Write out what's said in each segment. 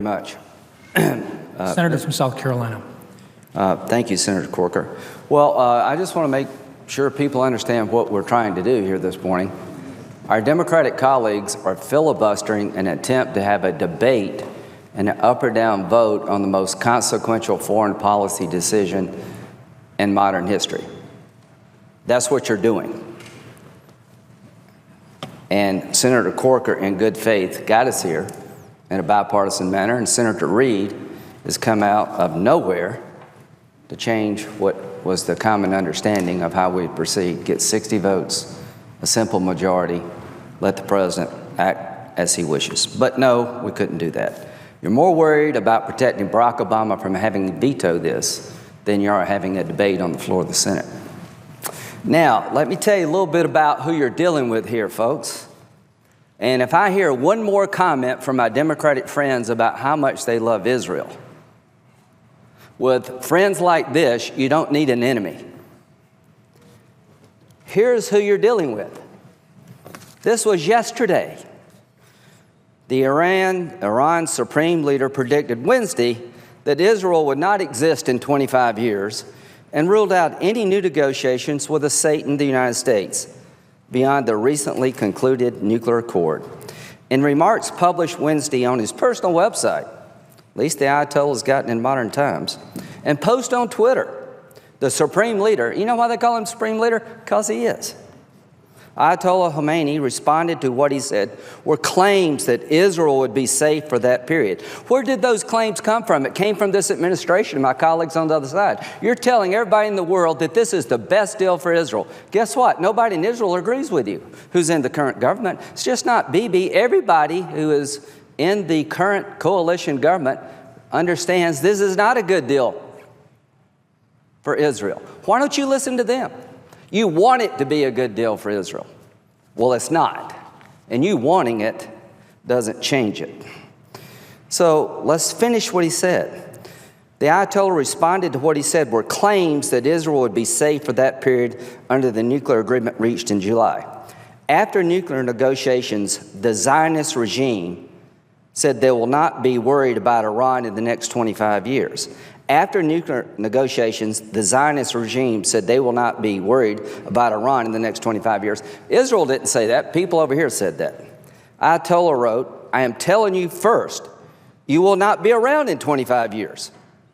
Much. Senator from South Carolina. Thank you, Senator Corker. Well, I just want to make sure people understand what we're trying to do here this morning. Our Democratic colleagues are filibustering an attempt to have a debate and an up or down vote on the most consequential foreign policy decision in modern history. That's what you're doing. And Senator Corker, in good faith, got us here in a bipartisan manner, and Senator Reid has come out of nowhere to change what was the common understanding of how we proceed. Get 60 votes, a simple majority, let the president act as he wishes. But no, we couldn't do that. You're more worried about protecting Barack Obama from having to veto this than you are having a debate on the floor of the Senate. Now, let me tell you a little bit about who you're dealing with here, folks. And if I hear one more comment from my Democratic friends about how much they love Israel, with friends like this, you don't need an enemy. Here's who you're dealing with. This was yesterday. The Iran Supreme Leader predicted Wednesday that Israel would not exist in 25 years and ruled out any new negotiations with a Satan, the United States, beyond the recently concluded nuclear accord. In remarks published Wednesday on his personal website, at least the Ayatollah has gotten in modern times, and post on Twitter, the Supreme Leader, you know why they call him Supreme Leader? Because he is. Ayatollah Khomeini responded to what he said were claims that Israel would be safe for that period. Where did those claims come from? It came from this administration, my colleagues on the other side. You're telling everybody in the world that this is the best deal for Israel. Guess what? Nobody in Israel agrees with you who's in the current government. It's just not Bibi. Everybody who is in the current coalition government understands this is not a good deal for Israel. Why don't you listen to them? You want it to be a good deal for Israel. Well, it's not. And you wanting it doesn't change it. So let's finish what he said. The Ayatollah responded to what he said were claims that Israel would be safe for that period under the nuclear agreement reached in July. After nuclear negotiations, the Zionist regime said they will not be worried about Iran in the next 25 years. After nuclear negotiations, the Zionist regime said they will not be worried about Iran in the next 25 years. Israel didn't say that. People over here said that. Ayatollah wrote, I am telling you first, you will not be around in 25 years.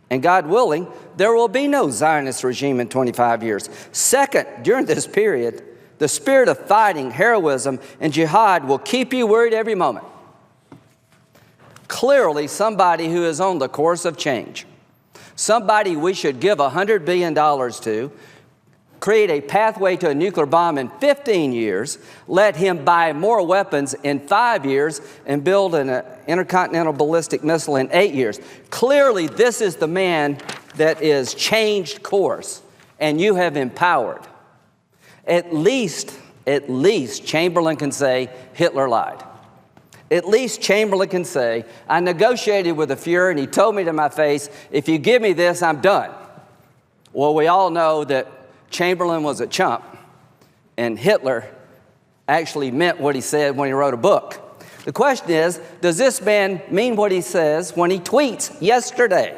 And God willing, there will be no Zionist regime in 25 years. Second, during this period, the spirit of fighting, heroism, and jihad will keep you worried every moment. Clearly, somebody who is on the course of change. Somebody we should give $100 billion to, create a pathway to a nuclear bomb in 15 years, let him buy more weapons in 5 years, and build an intercontinental ballistic missile in 8 years. Clearly, this is the man that is changed course, and you have empowered. At least Chamberlain can say Hitler lied. At least Chamberlain can say, I negotiated with the Fuhrer and he told me to my face, if you give me this, I'm done. Well, we all know that Chamberlain was a chump and Hitler actually meant what he said when he wrote a book. The question is, does this man mean what he says when he tweets yesterday?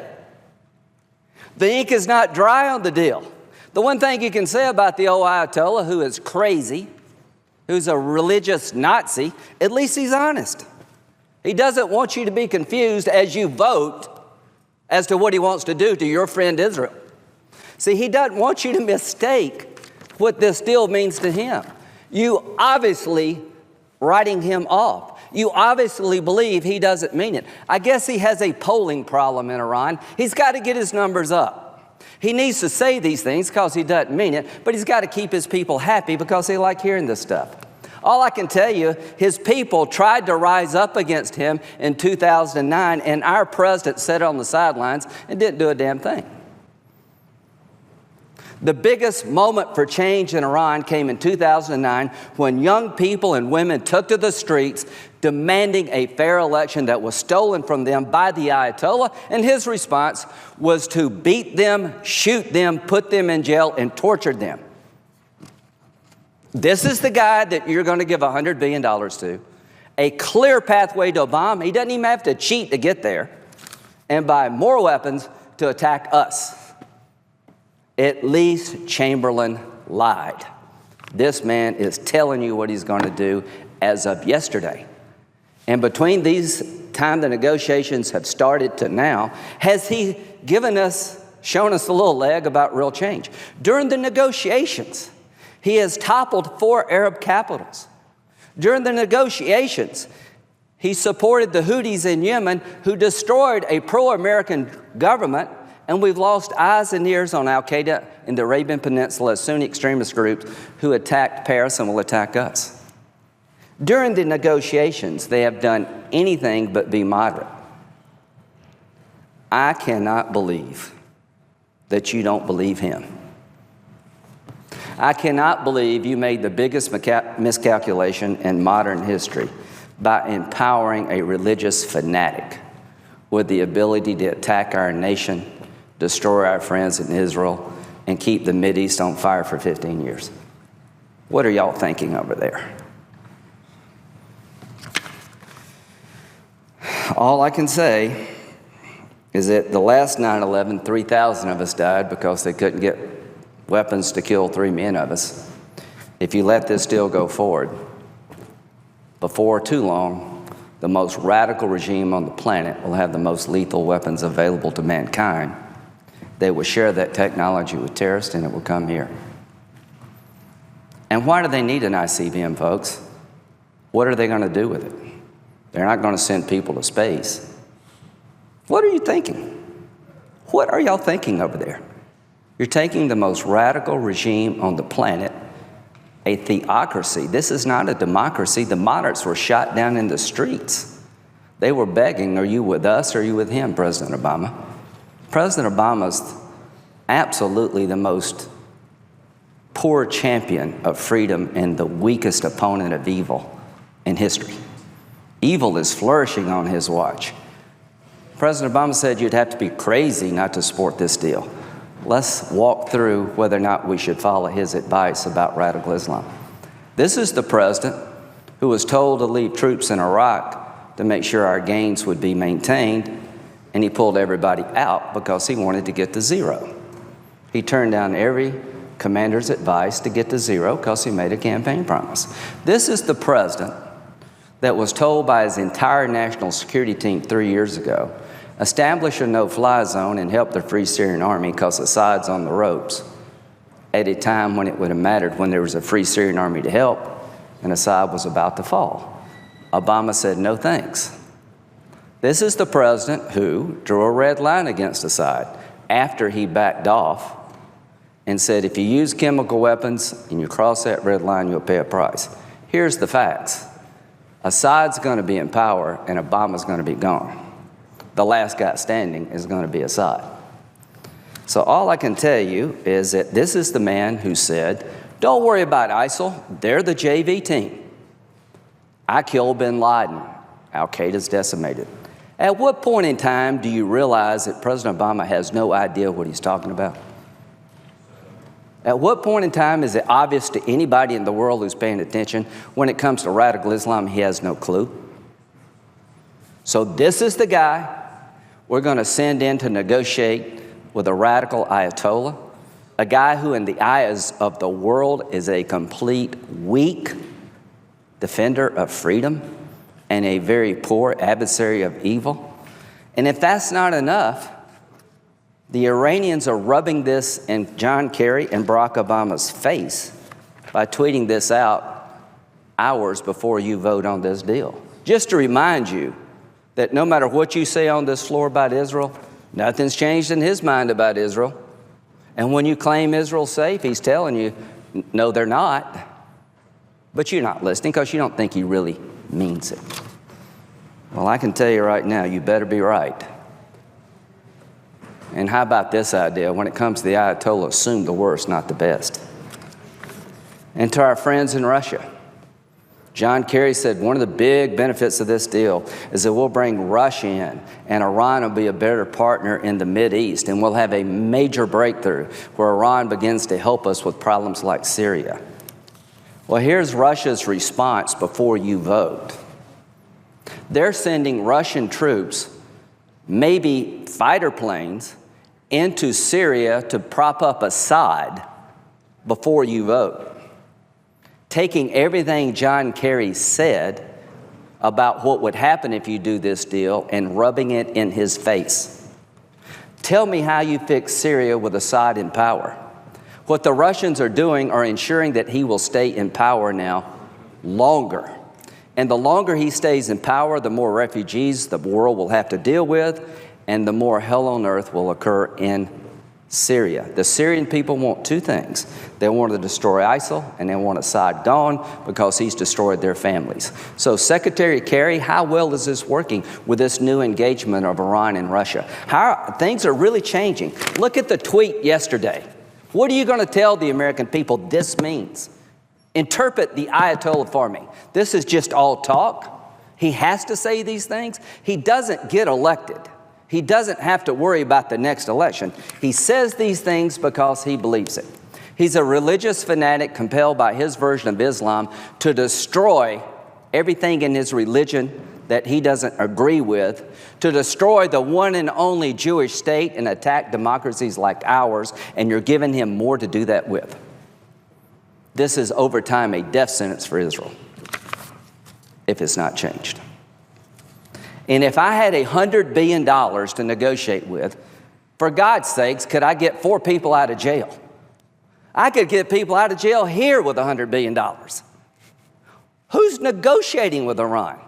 The ink is not dry on the deal. The one thing you can say about the old Ayatollah, who is crazy, who's a religious Nazi, at least he's honest. He doesn't want you to be confused as you vote as to what he wants to do to your friend Israel. See, he doesn't want you to mistake what this deal means to him. You obviously writing him off. You obviously believe he doesn't mean it. I guess he has a polling problem in Iran. He's got to get his numbers up. He needs to say these things because he doesn't mean it, but he's got to keep his people happy because they like hearing this stuff. All I can tell you, his people tried to rise up against him in 2009, and our president sat on the sidelines and didn't do a damn thing. The biggest moment for change in Iran came in 2009 when young people and women took to the streets demanding a fair election that was stolen from them by the Ayatollah, and his response was to beat them, shoot them, put them in jail, and torture them. This is the guy that you're going to give $100 billion to, a clear pathway to a bomb. He doesn't even have to cheat to get there. and buy more weapons to attack us. At least Chamberlain lied. This man is telling you what he's going to do as of yesterday. And between these time the negotiations have started to now, has he shown us a little leg about real change? During the negotiations, he has toppled 4 Arab capitals. During the negotiations, he supported the Houthis in Yemen, who destroyed a pro-American government, and we've lost eyes and ears on al-Qaeda in the Arabian Peninsula, Sunni extremist groups who attacked Paris and will attack us. During the negotiations, they have done anything but be moderate. I cannot believe that you don't believe him. I cannot believe you made the biggest miscalculation in modern history by empowering a religious fanatic with the ability to attack our nation, destroy our friends in Israel, and keep the Mideast on fire for 15 years. What are y'all thinking over there? All I can say is that the last 9/11, 3,000 of us died because they couldn't get weapons to kill 3 men of us. If you let this deal go forward, before too long, the most radical regime on the planet will have the most lethal weapons available to mankind. They will share that technology with terrorists, and it will come here. And why do they need an ICBM, folks? What are they going to do with it? They're not going to send people to space. What are you thinking? What are y'all thinking over there? You're taking the most radical regime on the planet, a theocracy. This is not a democracy. The moderates were shot down in the streets. They were begging, are you with us or are you with him, President Obama? President Obama's absolutely the most poor champion of freedom and the weakest opponent of evil in history. Evil is flourishing on his watch. President Obama said you'd have to be crazy not to support this deal. Let's walk through whether or not we should follow his advice about radical Islam. This is the president who was told to leave troops in Iraq to make sure our gains would be maintained, and he pulled everybody out because he wanted to get to zero. He turned down every commander's advice to get to zero because he made a campaign promise. This is the president that was told by his entire national security team 3 years ago, establish a no-fly zone and help the Free Syrian Army because Assad's on the ropes at a time when it would have mattered when there was a Free Syrian Army to help and Assad was about to fall. Obama said, no thanks. This is the president who drew a red line against Assad after he backed off and said, if you use chemical weapons and you cross that red line, you'll pay a price. Here's the facts. Assad's going to be in power and Obama's going to be gone. The last guy standing is going to be Assad. So all I can tell you is that this is the man who said, don't worry about ISIL, they're the JV team. I killed bin Laden, al-Qaeda's decimated. At what point in time do you realize that President Obama has no idea what he's talking about? At what point in time is it obvious to anybody in the world who's paying attention when it comes to radical Islam, he has no clue? So this is the guy we're going to send in to negotiate with a radical Ayatollah, a guy who in the eyes of the world is a complete weak defender of freedom and a very poor adversary of evil. And if that's not enough, the Iranians are rubbing this in John Kerry and Barack Obama's face by tweeting this out hours before you vote on this deal. Just to remind you that no matter what you say on this floor about Israel, nothing's changed in his mind about Israel. And when you claim Israel's safe, he's telling you, no, they're not. But you're not listening because you don't think he really means it. Well, I can tell you right now, you better be right. And how about this idea? When it comes to the Ayatollah, assume the worst, not the best. And to our friends in Russia, John Kerry said one of the big benefits of this deal is that we'll bring Russia in, and Iran will be a better partner in the Mideast, and we'll have a major breakthrough where Iran begins to help us with problems like Syria. Well, here's Russia's response before you vote. They're sending Russian troops maybe fighter planes, into Syria to prop up Assad before you vote. Taking everything John Kerry said about what would happen if you do this deal and rubbing it in his face. Tell me how you fix Syria with Assad in power. What the Russians are doing are ensuring that he will stay in power now longer. And the longer he stays in power, the more refugees the world will have to deal with, and the more hell on earth will occur in Syria. The Syrian people want two things. They want to destroy ISIL, and they want Assad gone because he's destroyed their families. So Secretary Kerry, how well is this working with this new engagement of Iran and Russia? Things are really changing. Look at the tweet yesterday. What are you going to tell the American people this means? Interpret the Ayatollah for me. This is just all talk. He has to say these things. He doesn't get elected. He doesn't have to worry about the next election. He says these things because he believes it. He's a religious fanatic compelled by his version of Islam to destroy everything in his religion that he doesn't agree with, to destroy the one and only Jewish state and attack democracies like ours, and you're giving him more to do that with. This is over time a death sentence for Israel if it's not changed. And if I had $100 billion to negotiate with, for God's sakes, could I get 4 people out of jail? I could get people out of jail here with $100 billion. Who's negotiating with Iran?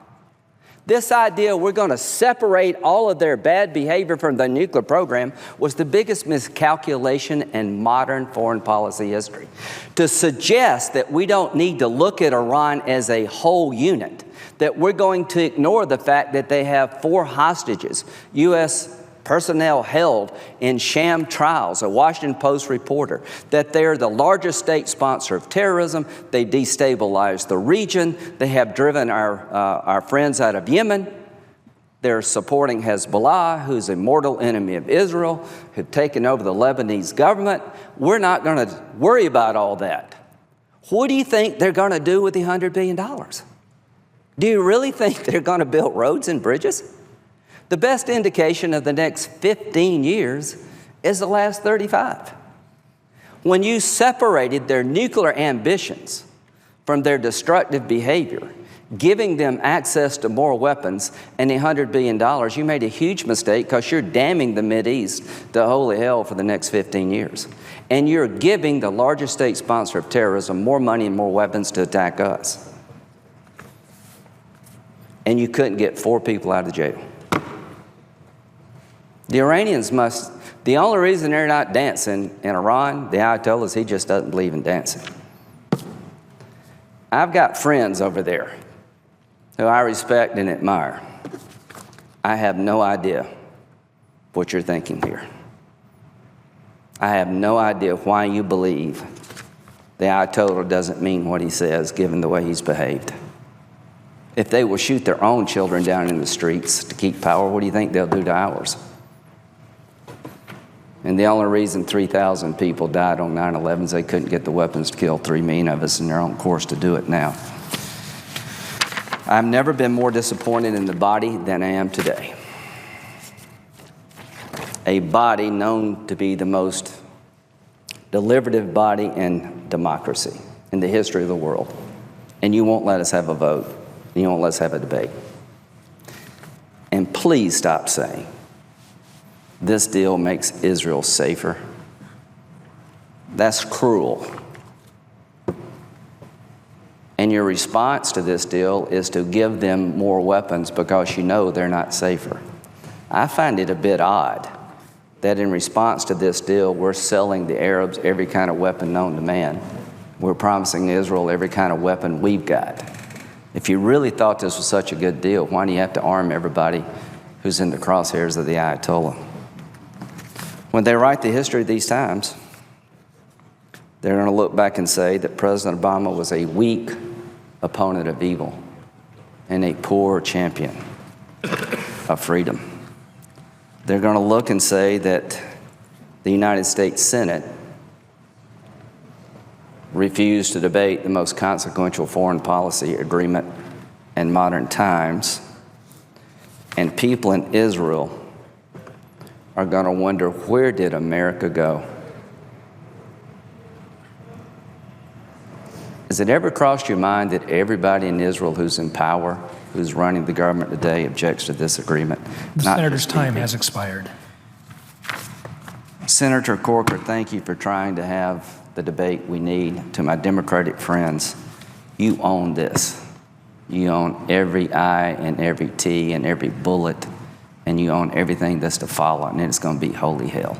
This idea we're going to separate all of their bad behavior from the nuclear program was the biggest miscalculation in modern foreign policy history. To suggest that we don't need to look at Iran as a whole unit, that we're going to ignore the fact that they have 4 hostages, U.S. personnel held in sham trials, a Washington Post reporter, that they're the largest state sponsor of terrorism, they destabilize the region, they have driven our friends out of Yemen, they're supporting Hezbollah, who's a mortal enemy of Israel, who've taken over the Lebanese government. We're not going to worry about all that. What do you think they're going to do with the $100 billion? Do you really think they're going to build roads and bridges? The best indication of the next 15 years is the last 35. When you separated their nuclear ambitions from their destructive behavior, giving them access to more weapons and the $100 billion, you made a huge mistake because you're damning the Mideast to holy hell for the next 15 years. And you're giving the largest state sponsor of terrorism more money and more weapons to attack us. And you couldn't get 4 people out of jail. The Iranians the only reason they're not dancing in Iran, the Ayatollah, is he just doesn't believe in dancing. I've got friends over there who I respect and admire. I have no idea what you're thinking here. I have no idea why you believe the Ayatollah doesn't mean what he says, given the way he's behaved. If they will shoot their own children down in the streets to keep power, what do you think they'll do to ours? And the only reason 3,000 people died on 9/11 is they couldn't get the weapons to kill 3 million of us, and they're on course to do it now. I've never been more disappointed in the body than I am today. A body known to be the most deliberative body in democracy in the history of the world. And you won't let us have a vote. You won't let us have a debate. And please stop saying this deal makes Israel safer. That's cruel. And your response to this deal is to give them more weapons because you know they're not safer. I find it a bit odd that in response to this deal, we're selling the Arabs every kind of weapon known to man. We're promising Israel every kind of weapon we've got. If you really thought this was such a good deal, why do you have to arm everybody who's in the crosshairs of the Ayatollah? When they write the history of these times, they're going to look back and say that President Obama was a weak opponent of evil and a poor champion of freedom. They're going to look and say that the United States Senate refused to debate the most consequential foreign policy agreement in modern times, and people in Israel are going to wonder, where did America go? Has it ever crossed your mind that everybody in Israel who's in power, who's running the government today, objects to this agreement? The Senator's time has expired. Senator Corker, thank you for trying to have the debate we need. To my Democratic friends, you own this. You own every I and every T and every bullet, and you own everything that's to follow, and it's going to be holy hell.